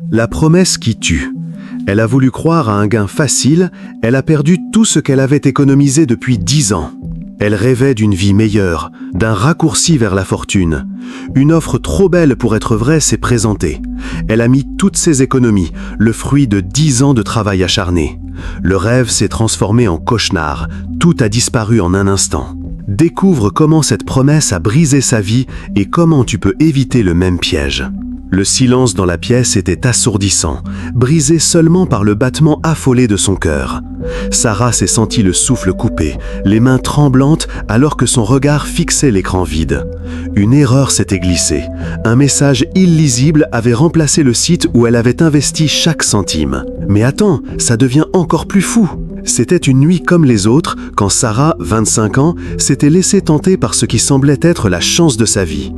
La promesse qui tue. Elle a voulu croire à un gain facile, elle a perdu tout ce qu'elle avait économisé depuis 10 ans. Elle rêvait d'une vie meilleure, d'un raccourci vers la fortune. Une offre trop belle pour être vraie s'est présentée. Elle a mis toutes ses économies, le fruit de 10 ans de travail acharné. Le rêve s'est transformé en cauchemar, tout a disparu en un instant. Découvre comment cette promesse a brisé sa vie et comment tu peux éviter le même piège. Le silence dans la pièce était assourdissant, brisé seulement par le battement affolé de son cœur. Sarah s'est sentie le souffle coupé, les mains tremblantes alors que son regard fixait l'écran vide. Une erreur s'était glissée. Un message illisible avait remplacé le site où elle avait investi chaque centime. Mais attends, ça devient encore plus fou. C'était une nuit comme les autres quand Sarah, 25 ans, s'était laissée tenter par ce qui semblait être la chance de sa vie.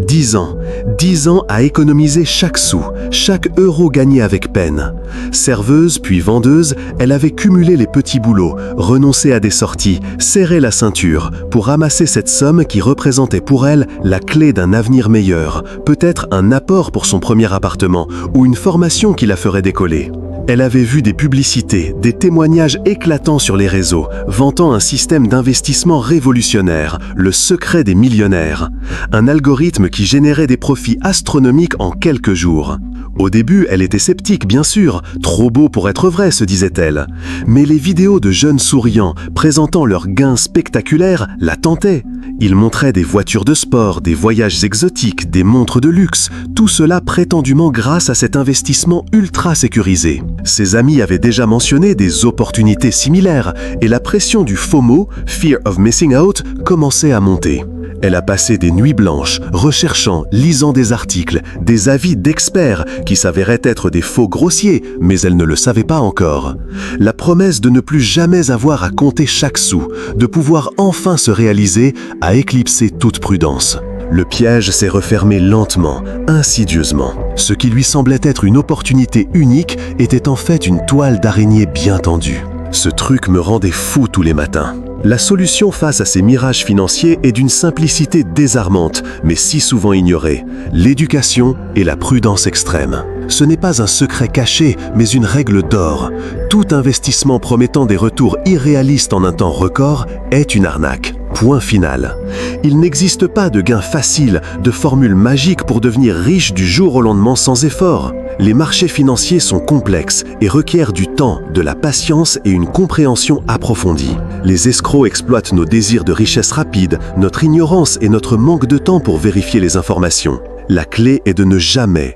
10 ans à économiser chaque sou, chaque euro gagné avec peine. Serveuse puis vendeuse, elle avait cumulé les petits boulots, renoncé à des sorties, serré la ceinture pour amasser cette somme qui représentait pour elle la clé d'un avenir meilleur, peut-être un apport pour son premier appartement ou une formation qui la ferait décoller. Elle avait vu des publicités, des témoignages éclatants sur les réseaux, vantant un système d'investissement révolutionnaire, le secret des millionnaires. Un algorithme qui générait des profits astronomiques en quelques jours. Au début, elle était sceptique, bien sûr, trop beau pour être vrai, se disait-elle. Mais les vidéos de jeunes souriants, présentant leurs gains spectaculaires, la tentaient. Ils montraient des voitures de sport, des voyages exotiques, des montres de luxe, tout cela prétendument grâce à cet investissement ultra sécurisé. Ses amis avaient déjà mentionné des opportunités similaires et la pression du FOMO, Fear of Missing Out, commençait à monter. Elle a passé des nuits blanches, recherchant, lisant des articles, des avis d'experts qui s'avéraient être des faux grossiers, mais elle ne le savait pas encore. La promesse de ne plus jamais avoir à compter chaque sou, de pouvoir enfin se réaliser, a éclipsé toute prudence. Le piège s'est refermé lentement, insidieusement. Ce qui lui semblait être une opportunité unique était en fait une toile d'araignée bien tendue. Ce truc me rendait fou tous les matins. La solution face à ces mirages financiers est d'une simplicité désarmante, mais si souvent ignorée, l'éducation et la prudence extrême. Ce n'est pas un secret caché, mais une règle d'or. Tout investissement promettant des retours irréalistes en un temps record est une arnaque. Point final. Il n'existe pas de gain facile, de formule magique pour devenir riche du jour au lendemain sans effort. Les marchés financiers sont complexes et requièrent du temps, de la patience et une compréhension approfondie. Les escrocs exploitent nos désirs de richesse rapide, notre ignorance et notre manque de temps pour vérifier les informations. La clé est de ne jamais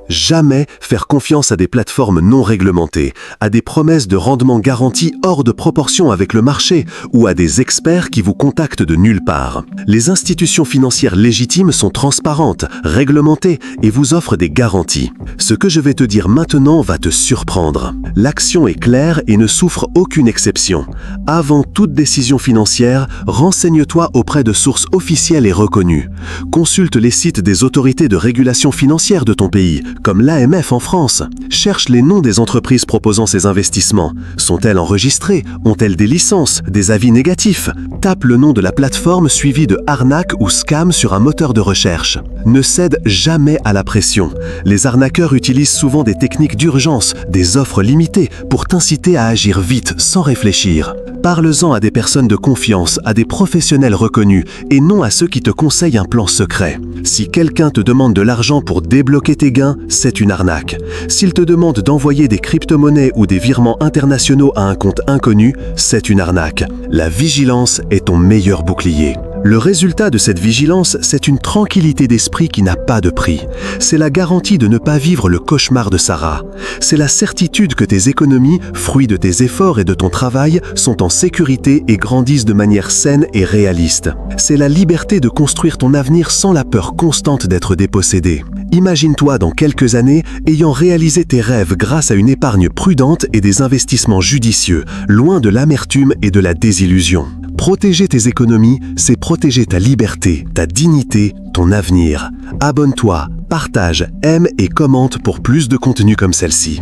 faire confiance à des plateformes non réglementées, à des promesses de rendement garanties hors de proportion avec le marché ou à des experts qui vous contactent de nulle part. Les institutions financières légitimes sont transparentes, réglementées et vous offrent des garanties. Ce que je vais te dire maintenant va te surprendre. L'action est claire et ne souffre aucune exception. Avant toute décision financière, renseigne-toi auprès de sources officielles et reconnues. Consulte les sites des autorités de régulation financière de ton pays, comme l'AMF en France. Cherche les noms des entreprises proposant ces investissements. Sont-elles enregistrées? Ont-elles des licences? Des avis négatifs? Tape le nom de la plateforme suivi de arnaque ou scam sur un moteur de recherche. Ne cède jamais à la pression. Les arnaqueurs utilisent souvent des techniques d'urgence, des offres limitées, pour t'inciter à agir vite, sans réfléchir. Parle-en à des personnes de confiance, à des professionnels reconnus, et non à ceux qui te conseillent un plan secret. Si quelqu'un te demande de l'argent pour débloquer tes gains, c'est une arnaque. S'il te demande d'envoyer des crypto-monnaies ou des virements internationaux à un compte inconnu, c'est une arnaque. La vigilance est ton meilleur bouclier. Le résultat de cette vigilance, c'est une tranquillité d'esprit qui n'a pas de prix. C'est la garantie de ne pas vivre le cauchemar de Sarah. C'est la certitude que tes économies, fruits de tes efforts et de ton travail, sont en sécurité et grandissent de manière saine et réaliste. C'est la liberté de construire ton avenir sans la peur constante d'être dépossédé. Imagine-toi dans quelques années ayant réalisé tes rêves grâce à une épargne prudente et des investissements judicieux, loin de l'amertume et de la désillusion. Protéger tes économies, c'est protéger ta liberté, ta dignité, ton avenir. Abonne-toi, partage, aime et commente pour plus de contenu comme celle-ci.